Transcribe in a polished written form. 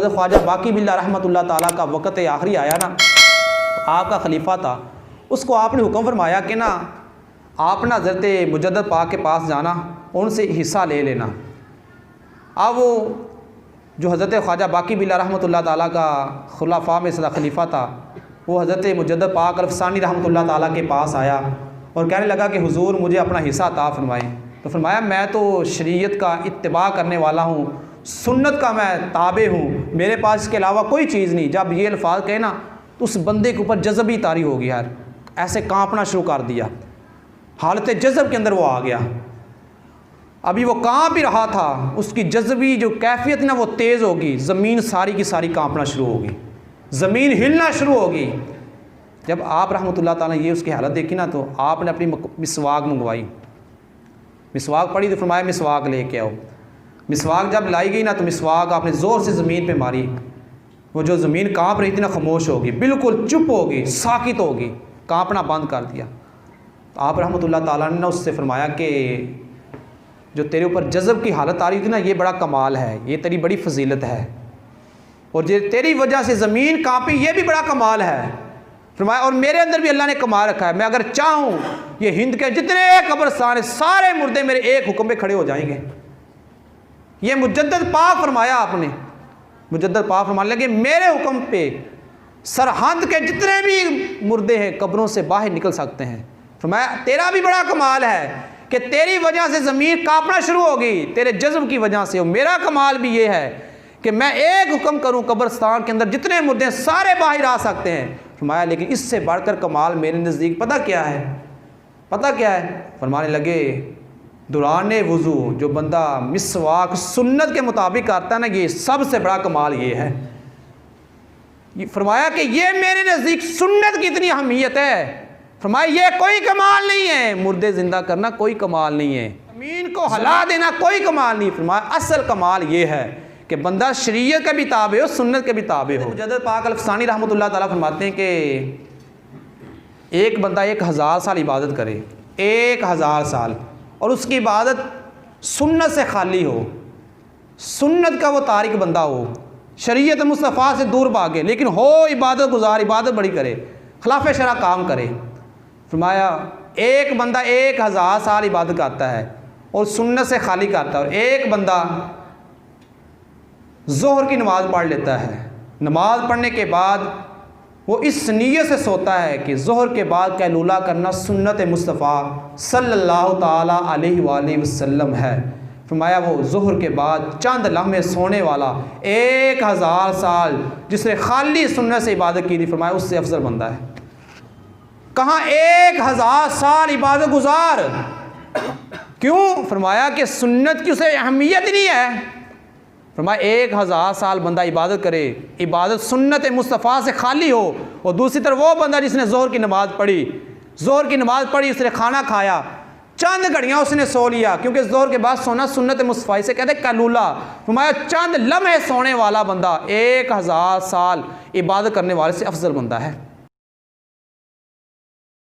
हज़रत ख्वाजा बाकी बिल्ला रहमतुल्लाह ताला का वक़्त आखिरी आया ना, आपका खलीफा था, उसको आपने हुक्म फरमाया कि ना आप ना हज़रत मुजद्दद पाक के पास जाना, उनसे हिस्सा ले लेना। अब वो जो हज़रत ख्वाजा बाकी बिल्ला रहमतुल्लाह ताला का खुलाफा में सदा खलीफा था, वो हज़रत मुजद्दद पाक अल-फ़सानी रहमतुल्लाह ताला के पास आया और कहने लगा कि हुजूर मुझे अपना हिस्सा अता फरमाएँ। तो फरमाया मैं तो शरीयत का इत्तिबा करने वाला हूँ, सुन्नत का मैं ताबे हूँ, मेरे पास इसके अलावा कोई चीज़ नहीं। जब ये अल्फाज कहे ना तो उस बंदे के ऊपर जज़ब ही तारी हो गया यार, ऐसे कांपना शुरू कर दिया, हालत जज़ब के अंदर वो आ गया। अभी वो कांप ही रहा था, उसकी जज़बी जो कैफियत ना वो तेज़ होगी, ज़मीन सारी की सारी कांपना शुरू होगी, ज़मीन हिलना शुरू होगी। जब आप रहमतुल्लाह ताला ये उसकी हालत देखी ना तो आपने अपनी मिसवाक मंगवाई, मिसवाक पड़ी तो फरमाया मिसवाक लेके आओ। मिसवाक जब लाई गई ना तो मिसवाक आपने ज़ोर से ज़मीन पे मारी, वो जो ज़मीन कांप रही थी ना खामोश होगी, बिल्कुल चुप होगी, साकित होगी, कांपना बंद कर दिया। तो आप रहमतुल्लाह ताला ने ना उससे फरमाया कि जो तेरे ऊपर जज़ब की हालत आ रही थी ना, ये बड़ा कमाल है, ये तेरी बड़ी फजीलत है, और जो तेरी वजह से ज़मीन कांपी ये भी बड़ा कमाल है। फरमाया और मेरे अंदर भी अल्लाह ने कमाल रखा है, मैं अगर चाहूँ ये हिंद के जितने कब्रस्तान है सारे मुर्दे मेरे एक हुक्म पे खड़े हो जाएंगे। ये मुजद्दद पाक फरमाया आपने, मुजद्दद पाक फरमाने लगे मेरे हुक्म पे सरहद के जितने भी मुर्दे हैं कब्रों से बाहर निकल सकते हैं। फरमाया तेरा भी बड़ा कमाल है कि तेरी वजह से ज़मीन कांपना शुरू होगी, तेरे जज्ब की वजह से। और मेरा कमाल भी ये है कि मैं एक हुक्म करूं कब्रस्तान के अंदर जितने मुर्दे हैं सारे बाहर आ सकते हैं। फरमाया लेकिन इससे बढ़कर कमाल मेरे नज़दीक पता क्या है, पता क्या है? फरमाने लगे दौरान वज़ू जो बंदा मिसवाक सुन्नत के मुताबिक करता है ना, ये सबसे बड़ा कमाल ये है। फरमाया कि ये मेरे नज़दीक सुन्नत की इतनी अहमियत है। फरमाया ये कोई कमाल नहीं है, मुर्दे ज़िंदा करना कोई कमाल नहीं है, ज़मीन को हिला देना कोई कमाल नहीं। फरमाया असल कमाल ये है कि बंदा शरीयत के भी ताबे हो, सुन्नत के भी ताबे हो। मुजद्दद पाक अल-फ़सानी रहमतुल्लाह ताला फरमाते हैं कि एक बंदा 1000 साल इबादत करे, 1000 साल, और उसकी इबादत सुन्नत से खाली हो, सुन्नत का वो तारिक बंदा हो, शरीयत मुस्तफ़ा से दूर भागे, लेकिन हो इबादत गुजार, इबादत बड़ी करे, खिलाफ शरा काम करे। फरमाया एक बंदा 1000 साल इबादत करता है और सुन्नत से खाली करता है, और एक बंदा ज़ोहर की नमाज़ पढ़ लेता है, नमाज पढ़ने के बाद वो इस नीयत से सोता है कि ज़ोहर के बाद कैलूला करना सुन्नत मुस्तफ़ा सल्लल्लाहु ताला अलैहि वसल्लम है। फरमाया वो ज़ोहर के बाद चंद लम्हे सोने वाला 1000 साल जिसने खाली सुन्नत से इबादत की थी, फरमाया उससे अफजल बंदा है। कहाँ 1000 साल इबादत गुजार, क्यों? फरमाया कि सुन्नत की उसे अहमियत ही नहीं है। फरमाया 1000 साल बंदा इबादत करे, इबादत सुन्नत मुस्तफ़ा से खाली हो, और दूसरी तरफ वो बंदा जिसने ज़ोहर की नमाज़ पढ़ी, ज़ोहर की नमाज़ पढ़ी, उसने खाना खाया, चंद घड़ियाँ उसने सो लिया, क्योंकि ज़ोहर के बाद सोना सुन्नत मुस्तफ़ा से कहते कैलूला। फरमाया चंद लम्हे सोने वाला बंदा 1000 साल इबादत करने वाले से अफजल बंदा है।